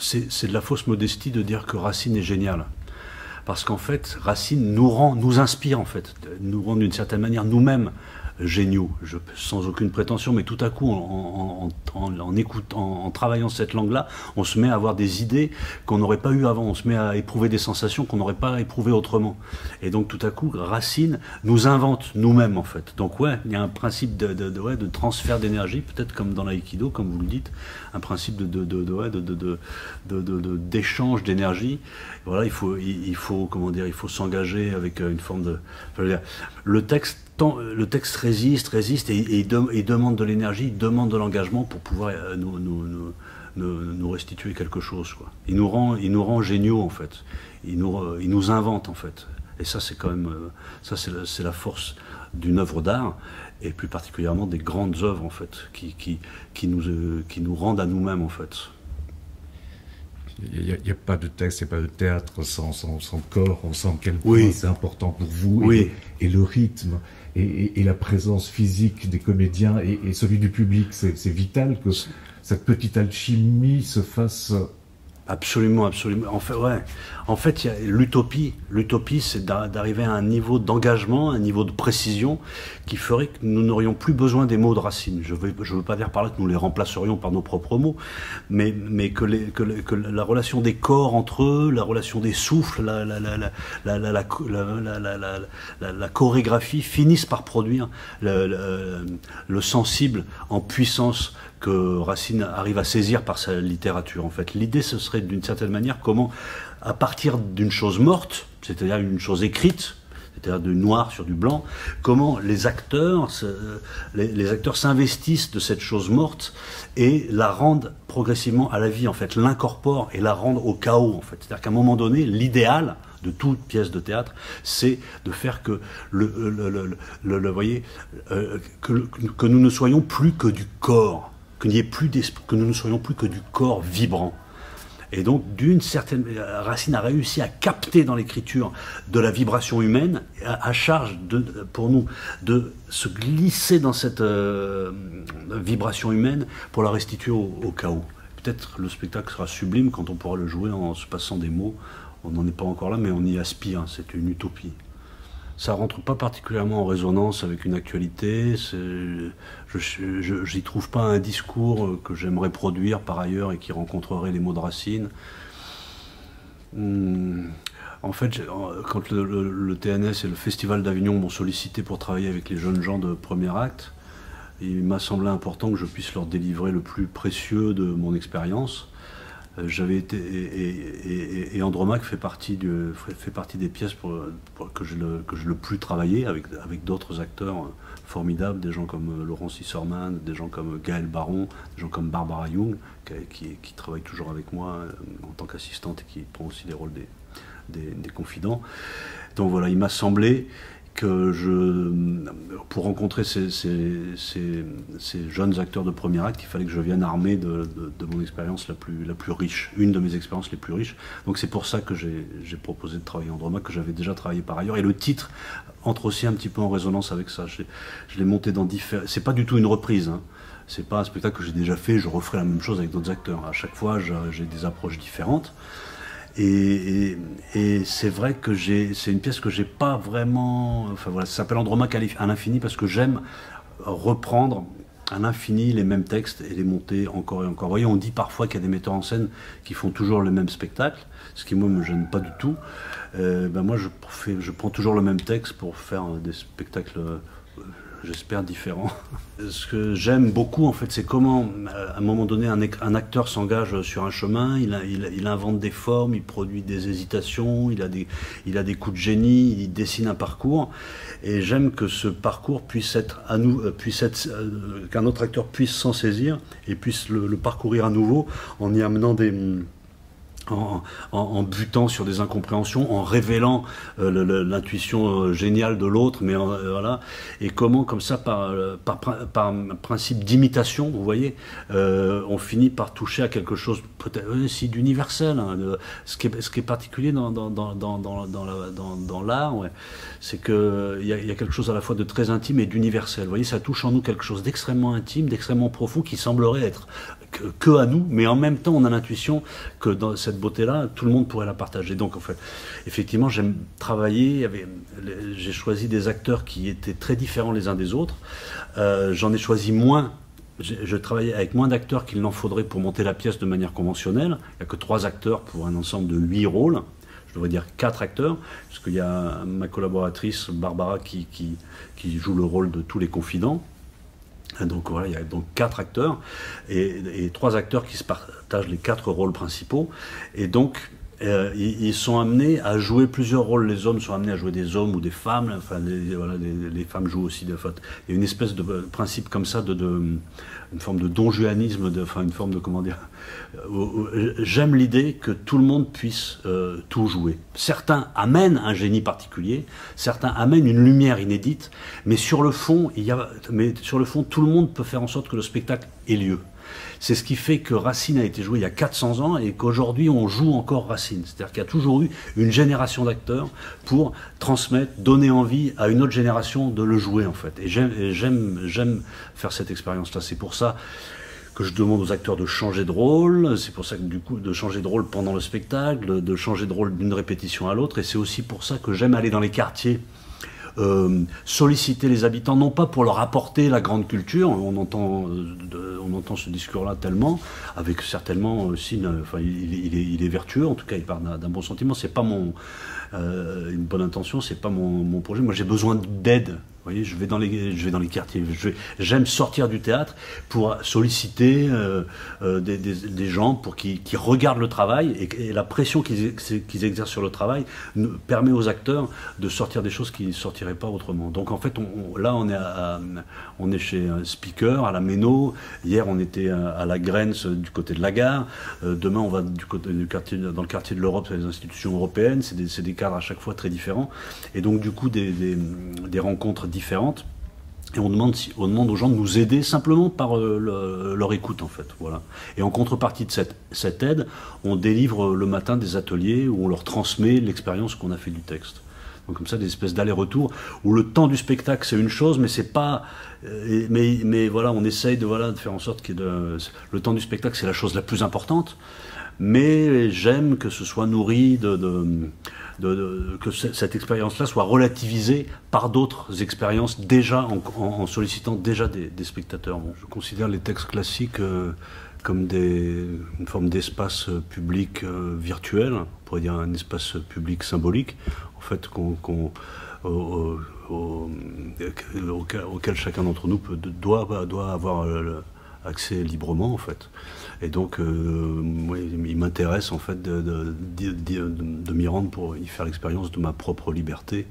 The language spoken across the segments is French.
c'est de la fausse modestie de dire que Racine est génial. Parce qu'en fait, Racine nous inspire, en fait, nous rend d'une certaine manière nous-mêmes géniaux, sans aucune prétention, mais tout à coup, en travaillant cette langue-là, on se met à avoir des idées qu'on n'aurait pas eues avant, on se met à éprouver des sensations qu'on n'aurait pas éprouvées autrement. Et donc tout à coup, Racine nous invente nous-mêmes, en fait. Donc ouais, il y a un principe de transfert d'énergie, peut-être comme dans l'aïkido, comme vous le dites, un principe d'échange d'énergie. Voilà, il faut comment dire, il faut s'engager avec une forme de... Je veux dire, le texte résiste et il demande de l'énergie, il demande de l'engagement pour pouvoir nous restituer quelque chose, quoi. Il nous rend géniaux, en fait. Il nous invente, en fait. Et ça, c'est quand même... ça, c'est la force d'une œuvre d'art, et plus particulièrement des grandes œuvres, en fait, qui nous rendent à nous-mêmes, en fait. Il n'y a pas de texte, il n'y a pas de théâtre sans corps. On sent quel point c'est important pour vous, et le rythme et la présence physique des comédiens et celui du public. C'est vital que cette petite alchimie se fasse. Absolument, absolument. En fait, il y a l'utopie. L'utopie, c'est d'arriver à un niveau d'engagement, un niveau de précision qui ferait que nous n'aurions plus besoin des mots de Racine. Je veux pas dire par là que nous les remplacerions par nos propres mots, mais que la relation des corps entre eux, la relation des souffles, la chorégraphie finissent par produire le sensible en puissance que Racine arrive à saisir par sa littérature, en fait. L'idée, ce serait d'une certaine manière comment, à partir d'une chose morte, c'est-à-dire une chose écrite, c'est-à-dire du noir sur du blanc, comment les acteurs s'investissent de cette chose morte et la rendent progressivement à la vie, en fait, l'incorporent et la rendent au chaos, en fait. C'est-à-dire qu'à un moment donné, l'idéal de toute pièce de théâtre, c'est de faire que voyez, que nous ne soyons plus que du corps, que nous ne soyons plus que du corps vibrant. Et donc, d'une certaine... Racine a réussi à capter dans l'écriture de la vibration humaine, à charge pour nous de se glisser dans cette vibration humaine pour la restituer au chaos. Peut-être le spectacle sera sublime quand on pourra le jouer en se passant des mots. On n'en est pas encore là, mais on y aspire, c'est une utopie. Ça rentre pas particulièrement en résonance avec une actualité. J'y trouve pas un discours que j'aimerais produire par ailleurs et qui rencontrerait les mots de Racine. En fait, quand le TNS et le Festival d'Avignon m'ont sollicité pour travailler avec les jeunes gens de premier acte, il m'a semblé important que je puisse leur délivrer le plus précieux de mon expérience. J'avais été et Andromaque fait partie des pièces que je le plus travaillé avec d'autres acteurs formidables, des gens comme Laurent Sissorman, des gens comme Gaël Baron, des gens comme Barbara Young qui travaille toujours avec moi en tant qu'assistante et qui prend aussi les rôles des confidents. Donc voilà, il m'a semblé que pour rencontrer ces jeunes acteurs de premier acte, il fallait que je vienne armé de mon expérience la plus riche, une de mes expériences les plus riches. Donc c'est pour ça que j'ai proposé de travailler Andromaque, que j'avais déjà travaillé par ailleurs. Et le titre entre aussi un petit peu en résonance avec ça. Je l'ai monté dans différents... C'est pas du tout une reprise, hein. C'est pas un spectacle que j'ai déjà fait, je referai la même chose avec d'autres acteurs. À chaque fois, j'ai des approches différentes. Et c'est vrai que c'est une pièce que j'ai pas vraiment... Enfin voilà, ça s'appelle Andromaque à l'infini parce que j'aime reprendre à l'infini les mêmes textes et les monter encore et encore. Vous voyez, on dit parfois qu'il y a des metteurs en scène qui font toujours le même spectacle, ce qui moi me gêne pas du tout. Moi je prends toujours le même texte pour faire des spectacles... j'espère différent. Ce que j'aime beaucoup, en fait, c'est comment, à un moment donné, un acteur s'engage sur un chemin, il invente des formes, il produit des hésitations, il a des coups de génie, il dessine un parcours, et j'aime que ce parcours qu'un autre acteur puisse s'en saisir et puisse le parcourir à nouveau en y amenant en butant sur des incompréhensions, en révélant l'intuition géniale de l'autre, mais voilà, et comment comme ça par principe d'imitation, vous voyez, on finit par toucher à quelque chose peut-être aussi d'universel, hein, ce qui est particulier dans l'art, ouais, c'est que il y a quelque chose à la fois de très intime et d'universel. Vous voyez, ça touche en nous quelque chose d'extrêmement intime, d'extrêmement profond, qui semblerait être que à nous, mais en même temps on a l'intuition que dans cette beauté-là, tout le monde pourrait la partager. Donc en fait, effectivement, j'aime travailler, j'ai choisi des acteurs qui étaient très différents les uns des autres, j'en ai choisi moins. Je travaillais avec moins d'acteurs qu'il n'en faudrait pour monter la pièce de manière conventionnelle. Il n'y a que 3 acteurs pour un ensemble de 8 rôles. Je devrais dire 4 acteurs, parce qu'il y a ma collaboratrice Barbara qui joue le rôle de tous les confidents. Donc voilà, il y a donc 4 acteurs et 3 acteurs qui se partagent les 4 rôles principaux. Et donc ils sont amenés à jouer plusieurs rôles. Les hommes sont amenés à jouer des hommes ou des femmes. Enfin, les femmes jouent aussi des fautes. Il y a une espèce de principe comme ça, une forme de donjuanisme, enfin une forme de, comment dire. J'aime l'idée que tout le monde puisse tout jouer. Certains amènent un génie particulier, certains amènent une lumière inédite, mais sur le fond, tout le monde peut faire en sorte que le spectacle ait lieu. C'est ce qui fait que Racine a été joué il y a 400 ans et qu'aujourd'hui on joue encore Racine. C'est-à-dire qu'il y a toujours eu une génération d'acteurs pour transmettre, donner envie à une autre génération de le jouer en fait. Et j'aime faire cette expérience-là. C'est pour ça que je demande aux acteurs de changer de rôle, c'est pour ça que du coup de changer de rôle pendant le spectacle, de changer de rôle d'une répétition à l'autre, et c'est aussi pour ça que j'aime aller dans les quartiers, solliciter les habitants, non pas pour leur apporter la grande culture, on entend ce discours-là tellement, avec certainement aussi, il est vertueux, en tout cas il part d'un bon sentiment, c'est pas une bonne intention, c'est pas mon projet, moi j'ai besoin d'aide. Vous voyez, je vais dans les quartiers. J'aime sortir du théâtre pour solliciter des gens pour qui regardent le travail et la pression qu'ils exercent sur le travail permet aux acteurs de sortir des choses qui ne sortiraient pas autrement. Donc en fait, là on est chez un speaker à la Méno. Hier on était à la Grens du côté de la gare. Demain on va dans le quartier de l'Europe, c'est les institutions européennes. C'est des cadres à chaque fois très différents. Et donc du coup des rencontres différentes, et on demande aux gens de nous aider simplement par leur écoute en fait, voilà. Et en contrepartie de cette aide, on délivre le matin des ateliers où on leur transmet l'expérience qu'on a fait du texte. Donc comme ça, des espèces d'aller-retour où le temps du spectacle c'est une chose, mais c'est pas, mais voilà, on essaye de faire en sorte que le temps du spectacle c'est la chose la plus importante. Mais j'aime que ce soit nourri que cette expérience-là soit relativisée par d'autres expériences déjà en sollicitant déjà des spectateurs. Bon, je considère les textes classiques comme une forme d'espace public virtuel, on pourrait dire un espace public symbolique, en fait, auquel chacun d'entre nous doit avoir accès librement en fait. Et donc moi, il m'intéresse en fait de m'y rendre pour y faire l'expérience de ma propre liberté.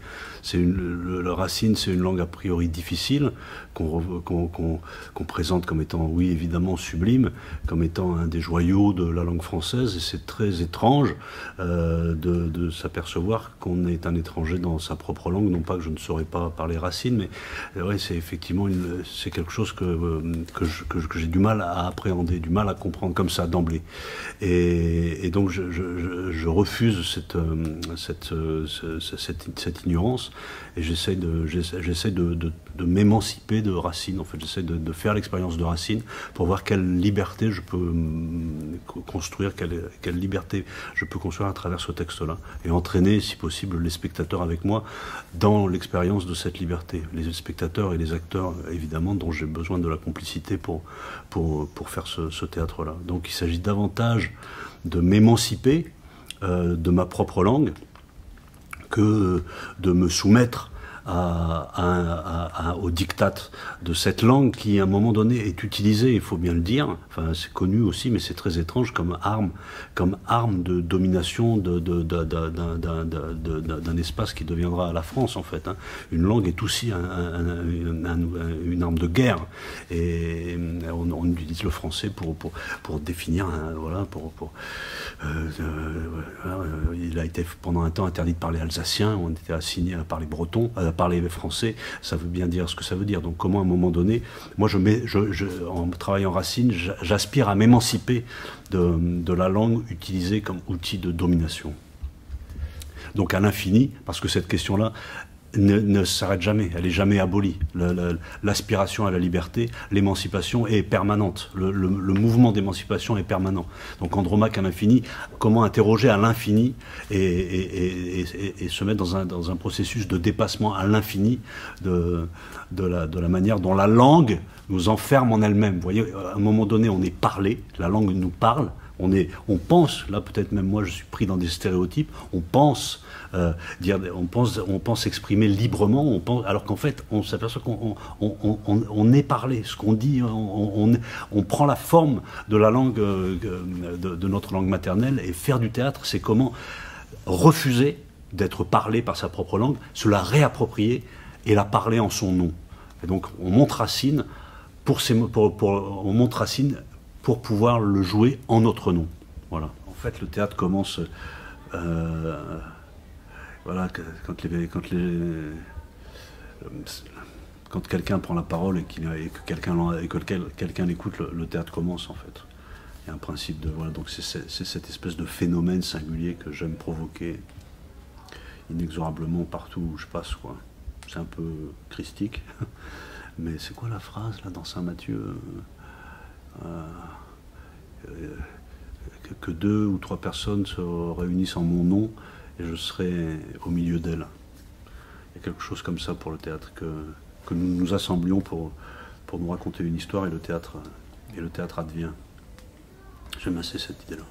Le Racine, c'est une langue a priori difficile qu'on présente comme étant, oui évidemment sublime, comme étant un des joyaux de la langue française, et c'est très étrange de s'apercevoir qu'on est un étranger dans sa propre langue. Non pas que je ne saurais pas parler Racine, mais ouais, c'est effectivement c'est quelque chose que j'ai du mal à appréhender, du mal à comprendre comme ça d'emblée, et donc je refuse cette ignorance, et j'essaie de m'émanciper de Racine. En fait, j'essaie de faire l'expérience de Racine pour voir quelle liberté je peux construire, quelle liberté je peux construire à travers ce texte-là, et entraîner, si possible, les spectateurs avec moi dans l'expérience de cette liberté. Les spectateurs et les acteurs, évidemment, dont j'ai besoin de la complicité pour faire ce théâtre-là. Donc il s'agit davantage de m'émanciper de ma propre langue que de me soumettre au diktat de cette langue qui, à un moment donné, est utilisée, il faut bien le dire, enfin c'est connu aussi, mais c'est très étrange, comme arme de domination d'un espace qui deviendra la France, en fait. Hein. Une langue est aussi une arme de guerre, et on utilise le français pour définir, voilà, il a été pendant un temps interdit de parler alsacien, on était assigné à parler breton, parler français, ça veut bien dire ce que ça veut dire. Donc comment à un moment donné, moi en travaillant Racine, j'aspire à m'émanciper de la langue utilisée comme outil de domination. Donc à l'infini, parce que cette question-là, ne s'arrête jamais, elle n'est jamais abolie. L'aspiration à la liberté, l'émancipation est permanente. Le mouvement d'émancipation est permanent. Donc Andromaque à l'infini, comment interroger à l'infini et se mettre dans un processus de dépassement à l'infini de la manière dont la langue nous enferme en elle-même. Vous voyez, à un moment donné, on est parlé, la langue nous parle, on pense, là peut-être même moi je suis pris dans des stéréotypes, on pense exprimer librement, alors qu'en fait on s'aperçoit qu'on est parlé, ce qu'on dit, on prend la forme de la langue, de notre langue maternelle, et faire du théâtre, c'est comment refuser d'être parlé par sa propre langue, se la réapproprier et la parler en son nom. Et donc on monte Racine pour pouvoir le jouer en notre nom. Voilà. En fait, le théâtre commence voilà, quand quelqu'un prend la parole et que quelqu'un l'écoute, le théâtre commence en fait. Il y a un principe de voilà, donc c'est cette espèce de phénomène singulier que j'aime provoquer inexorablement partout où je passe, quoi. C'est un peu christique, mais c'est quoi la phrase là dans Saint Matthieu? Que 2 ou 3 personnes se réunissent en mon nom et je serai au milieu d'elles. Il y a quelque chose comme ça pour le théâtre, que nous nous assemblions pour nous raconter une histoire, et le théâtre advient. J'aime assez cette idée-là.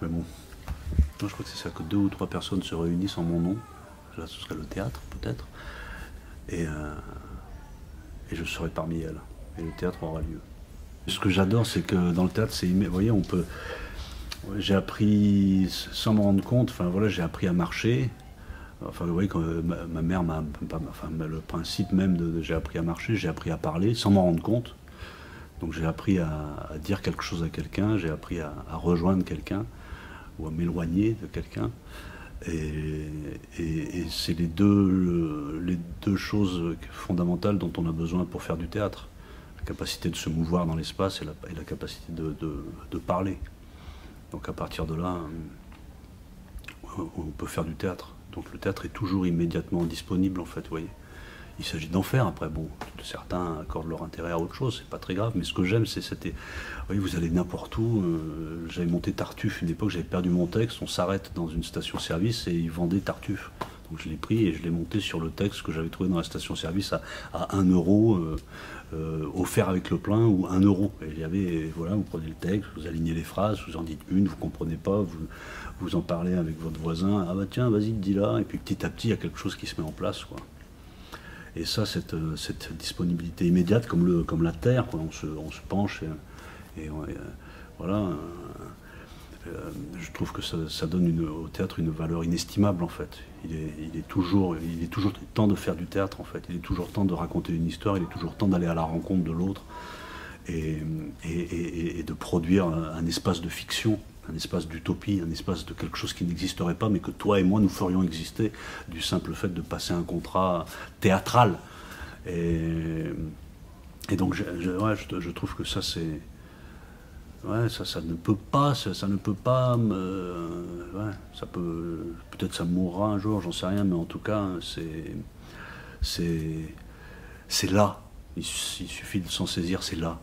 Mais bon, je crois que c'est ça, que 2 ou 3 personnes se réunissent en mon nom. Là, ce serait le théâtre, peut-être. Et je serai parmi elles. Et le théâtre aura lieu. Ce que j'adore, c'est que dans le théâtre, vous voyez, j'ai appris, sans me rendre compte, enfin voilà, j'ai appris à marcher. Enfin, vous voyez, quand ma mère le principe même j'ai appris à marcher, j'ai appris à parler, sans m'en rendre compte. Donc j'ai appris à dire quelque chose à quelqu'un, j'ai appris à rejoindre quelqu'un, ou à m'éloigner de quelqu'un. Et c'est les deux choses fondamentales dont on a besoin pour faire du théâtre. La capacité de se mouvoir dans l'espace et la capacité de parler. Donc à partir de là, on peut faire du théâtre. Donc le théâtre est toujours immédiatement disponible, en fait, vous voyez. Il s'agit d'en faire. Après, bon, certains accordent leur intérêt à autre chose, c'est pas très grave, mais ce que j'aime, c'est cette... Vous voyez, vous allez n'importe où. J'avais monté Tartuffe une époque, j'avais perdu mon texte, on s'arrête dans une station-service et ils vendaient Tartuffe. Donc je l'ai pris et je l'ai monté sur le texte que j'avais trouvé dans la station-service à 1 euro, offert avec le plein, ou 1 euro. Et il y avait, voilà, vous prenez le texte, vous alignez les phrases, vous en dites une, vous comprenez pas, vous en parlez avec votre voisin, ah bah tiens, vas-y, dis-la, et puis petit à petit, il y a quelque chose qui se met en place, quoi. Et ça, cette disponibilité immédiate, comme la terre, quoi. On se penche et voilà. Je trouve que ça donne au théâtre une valeur inestimable, en fait. Il est toujours temps de faire du théâtre, en fait. Il est toujours temps de raconter une histoire, il est toujours temps d'aller à la rencontre de l'autre et de produire un espace de fiction, un espace d'utopie, un espace de quelque chose qui n'existerait pas, mais que toi et moi nous ferions exister du simple fait de passer un contrat théâtral. Et donc je trouve que ça c'est... Ouais, ça ne peut pas, ça peut, peut-être ça mourra un jour, j'en sais rien, mais en tout cas, c'est là. Il suffit de s'en saisir, c'est là.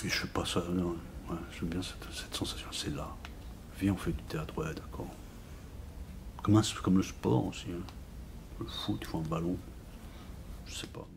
Et je sais pas ça, non, ouais, j'aime bien cette sensation, c'est là. Viens, on fait du théâtre, ouais, d'accord. Comme le sport aussi, hein. Le foot, il faut un ballon, je sais pas.